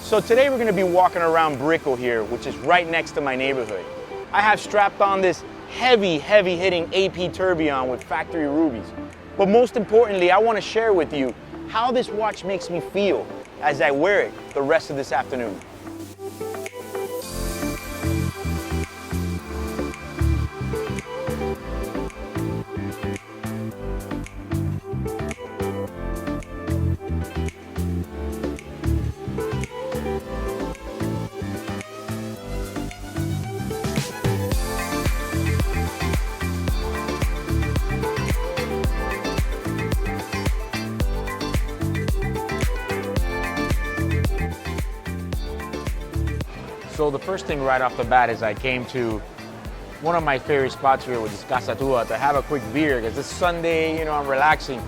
So today we're going to be walking around Brickell here, which is right next to my neighborhood. I have strapped on this heavy hitting AP Tourbillon with factory rubies. But most importantly, I want to share with you how this watch makes me feel as I wear it the rest of this afternoon. So the first thing right off the bat is I came to one of my favorite spots here, which is Casa Tua, to have a quick beer because it's Sunday, you know, I'm relaxing.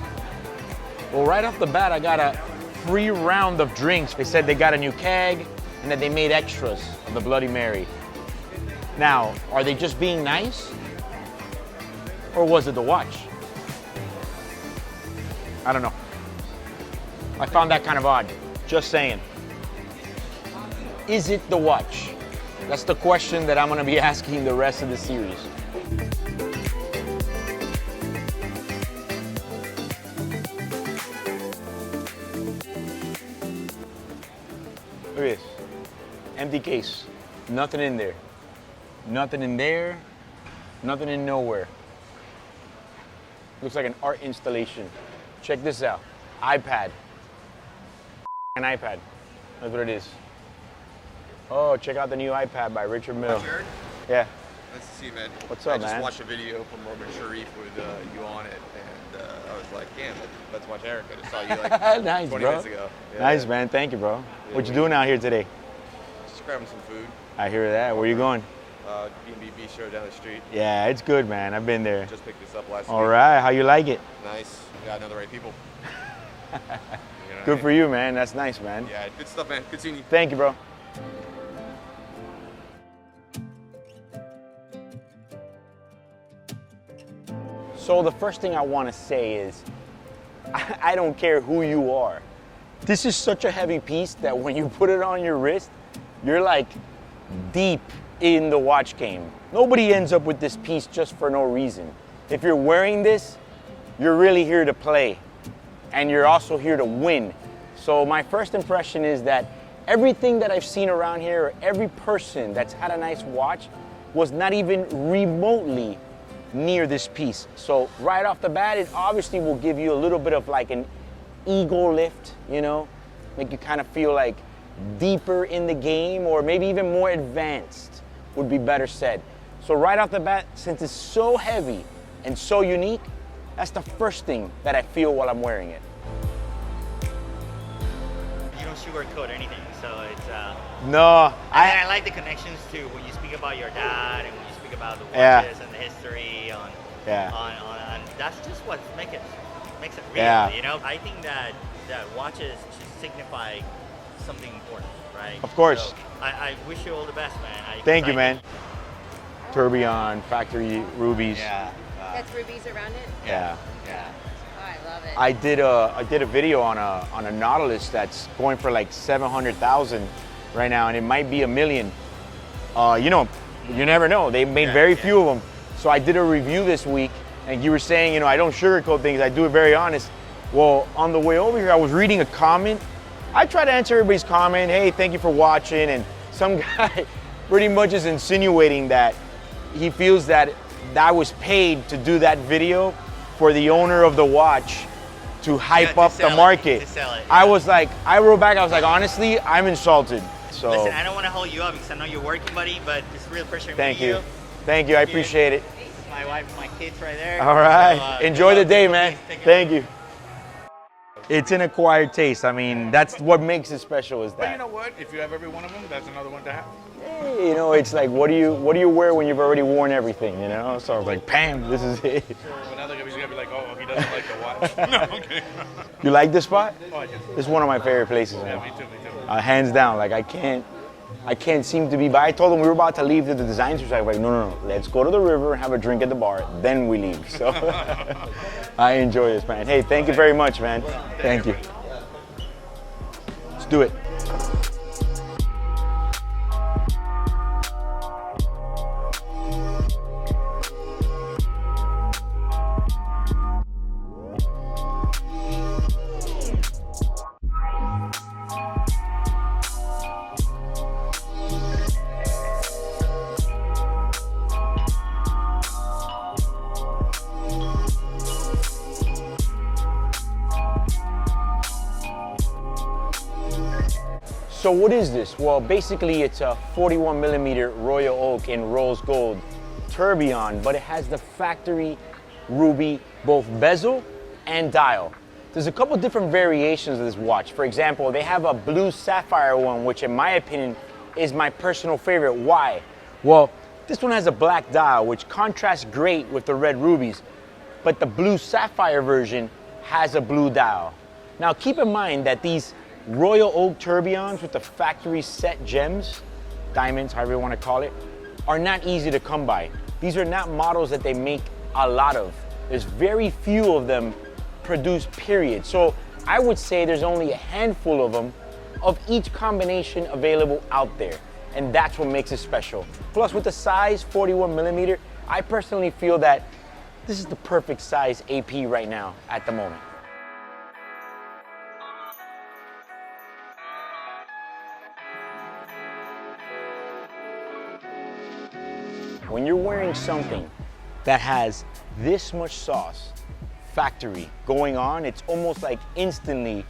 Well, right off the bat, I got a free round of drinks. They said they got a new keg and that they made extras of the Bloody Mary. Now, are they just being nice? Or was it the watch? I don't know. I found that kind of odd, just saying. Is it the watch? That's the question that I'm gonna be asking the rest of the series. Look at this, empty case, nothing in there. Nothing in there, nothing in nowhere. Looks like an art installation. Check this out, iPad. An iPad, that's what it is. Oh, check out the new iPad by Richard Mill. Jared? Yeah. Nice to see you, man. What's up, man? I just watched a video from Roman Sharif with you on it, and I was like, damn, let's watch Eric. I just saw you like nice, 20 minutes ago. Yeah, nice, man. Thank you, bro. Yeah, what you doing out here today? Just grabbing some food. I hear that. Where you going? B&B Bistro down the street. Yeah, it's good, man. I've been there. Just picked this up last week. All right. How you like it? Nice. Yeah, I know the right people. You know Good I for mean? you, man. That's nice, man. Yeah, good stuff, man. Good seeing you. Thank you, bro. So the first thing I want to say is, I don't care who you are. This is such a heavy piece that when you put it on your wrist, you're like deep in the watch game. Nobody ends up with this piece just for no reason. If you're wearing this, you're really here to play, and you're also here to win. So my first impression is that everything that I've seen around here, or every person that's had a nice watch, was not even remotely near this piece. So right off the bat, it obviously will give you a little bit of like an ego lift, you know, make you kind of feel like deeper in the game, or maybe even more advanced would be better said. So right off the bat, since it's so heavy and so unique, that's the first thing that I feel while I'm wearing it. You don't sugarcoat anything, so it's No, I like the connections to when you speak about your dad and when you speak about the watches Yeah. and the history on that's just what makes it real. Yeah. You know, I think that watches should signify something important, right? Of course. So I wish you all the best, man. Thank you, man. Tourbillon, factory rubies. Yeah. That's rubies around it? Yeah. Yeah. Oh, I love it. I did a video on a Nautilus that's going for like 700,000 right now, and it might be 1 million. You know, you never know. They made very few of them. So I did a review this week, and you were saying, you know, I don't sugarcoat things. I do it very honest. Well, on the way over here, I was reading a comment. I try to answer everybody's comment. Hey, thank you for watching. And some guy pretty much is insinuating that he feels that I was paid to do that video for the owner of the watch to hype up the market. To sell it, I was like, I wrote back, I was like, honestly, I'm insulted. So Listen, I don't want to hold you up because I know you're working, buddy, but it's a real pleasure thank meeting you. Thank you, I appreciate it. My wife and my kids right there. All right, So, enjoy the day, man. Take care. Thank you. It's an acquired taste. I mean, that's what makes it special is But you that. know what? If you have every one of them, that's another one to have. Hey, you know, it's like, what do you wear when you've already worn everything, you know? So I was like, bam, this is it. But now they're gonna be like, oh, he doesn't like the watch. No, okay. You like this spot? Oh, I just, It's one of my favorite places, yeah, man. me too. Hands down, like I can't seem to be by. I told them we were about to leave to the design store. I was like, no, let's go to the river and have a drink at the bar, then we leave. So I enjoy this, man. Hey, thank you very much, man. Thank you. Let's do it. So what is this? Well, basically it's a 41 millimeter Royal Oak in rose gold tourbillon, but it has the factory ruby, both bezel and dial. There's a couple different variations of this watch. For example, they have a blue sapphire one, which in my opinion is my personal favorite. Why? Well, this one has a black dial, which contrasts great with the red rubies, but the blue sapphire version has a blue dial. Now keep in mind that these Royal Oak tourbillons with the factory set gems, diamonds, however you want to call it, are not easy to come by. These are not models that they make a lot of. There's very few of them produced, period. So I would say there's only a handful of them of each combination available out there. And that's what makes it special. Plus with the size 41 millimeter, I personally feel that this is the perfect size AP right now at the moment. When you're wearing something that has this much sauce, factory, going on, it's almost like instantly,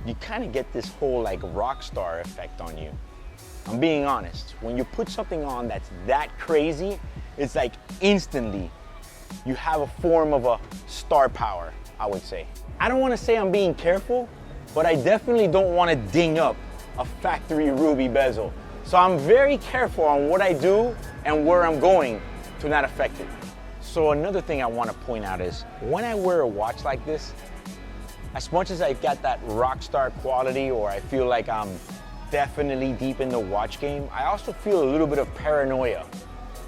you kind of get this whole like Rockstar effect on you. I'm being honest, when you put something on that's that crazy, it's like instantly, you have a form of a star power, I would say. I don't want to say I'm being careful, but I definitely don't want to ding up a factory ruby bezel. So I'm very careful on what I do and where I'm going to not affect it. So another thing I want to point out is when I wear a watch like this, as much as I've got that Rockstar quality or I feel like I'm definitely deep in the watch game, I also feel a little bit of paranoia.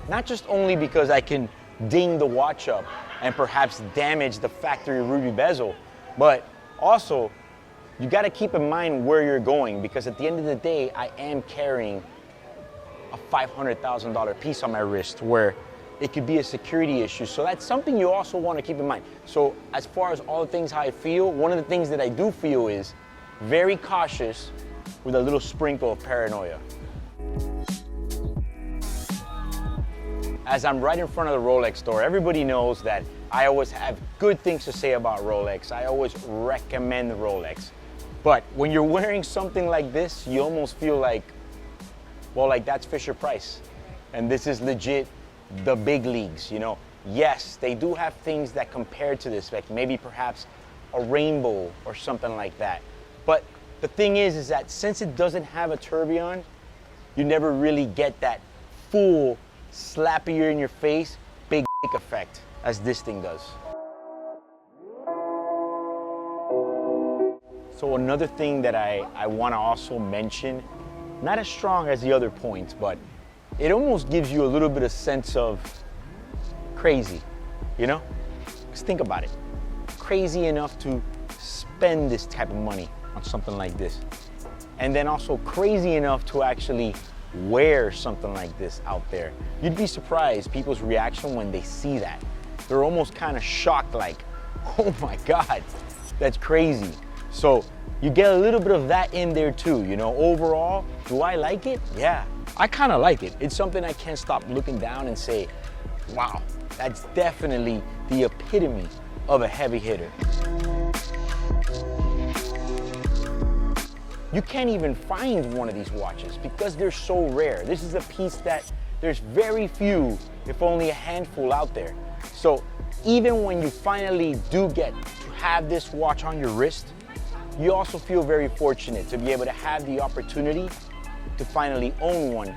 Not just only because I can ding the watch up and perhaps damage the factory ruby bezel, but also you got to keep in mind where you're going, because at the end of the day, I am carrying a $500,000 piece on my wrist where it could be a security issue. So that's something you also want to keep in mind. So as far as all the things how I feel, one of the things that I do feel is very cautious with a little sprinkle of paranoia. As I'm right in front of the Rolex store, everybody knows that I always have good things to say about Rolex. I always recommend Rolex. But when you're wearing something like this, you almost feel like, well, like that's Fisher-Price. And this is legit the big leagues, you know. Yes, they do have things that compare to this, like maybe perhaps a rainbow or something like that. But the thing is that since it doesn't have a tourbillon, you never really get that full slappier in your face, big effect as this thing does. So another thing that I want to also mention, not as strong as the other points, but it almost gives you a little bit of sense of crazy, you know? Just think about it. Crazy enough to spend this type of money on something like this. And then also crazy enough to actually wear something like this out there. You'd be surprised people's reaction when they see that. They're almost kind of shocked, like, oh my God, that's crazy. So you get a little bit of that in there too, you know. Overall, do I like it? Yeah, I kind of like it. It's something I can't stop looking down and say, wow, that's definitely the epitome of a heavy hitter. You can't even find one of these watches because they're so rare. This is a piece that there's very few, if only a handful out there. So even when you finally do get to have this watch on your wrist, you also feel very fortunate to be able to have the opportunity to finally own one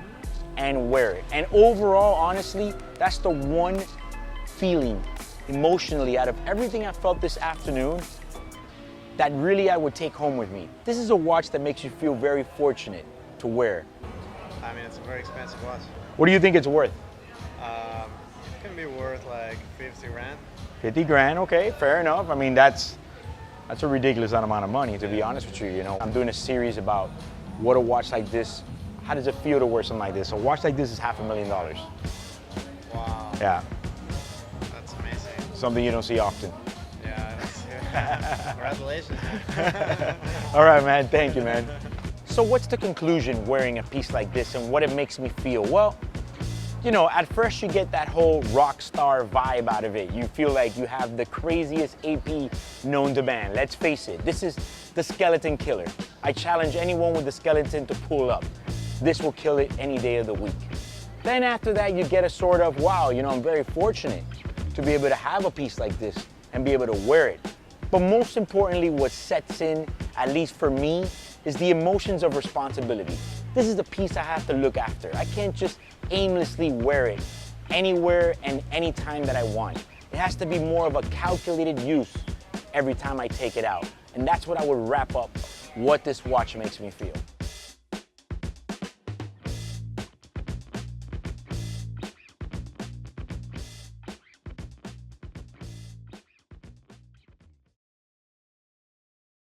and wear it. And overall, honestly, that's the one feeling emotionally out of everything I felt this afternoon that really I would take home with me. This is a watch that makes you feel very fortunate to wear. I mean, it's a very expensive watch. What do you think it's worth? It can be worth like 50 grand. 50 grand, okay, fair enough. I mean, that's a ridiculous amount of money, to be honest with you, you know. I'm doing a series about what a watch like this, how does it feel to wear something like this? A watch like this is $500,000. Wow. Yeah. That's amazing. Something you don't see often. Yeah, that's, congratulations. All right, man, thank you, man. So what's the conclusion wearing a piece like this and what it makes me feel? Well, you know, at first you get that whole rock star vibe out of it. You feel like you have the craziest AP known to man. Let's face it, this is the skeleton killer. I challenge anyone with the skeleton to pull up. This will kill it any day of the week. Then after that, you get a sort of, wow, you know, I'm very fortunate to be able to have a piece like this and be able to wear it. But most importantly, what sets in, at least for me, is the emotions of responsibility. This is the piece I have to look after. I can't just aimlessly wear it anywhere and anytime that I want. It has to be more of a calculated use every time I take it out. And that's what I would wrap up what this watch makes me feel.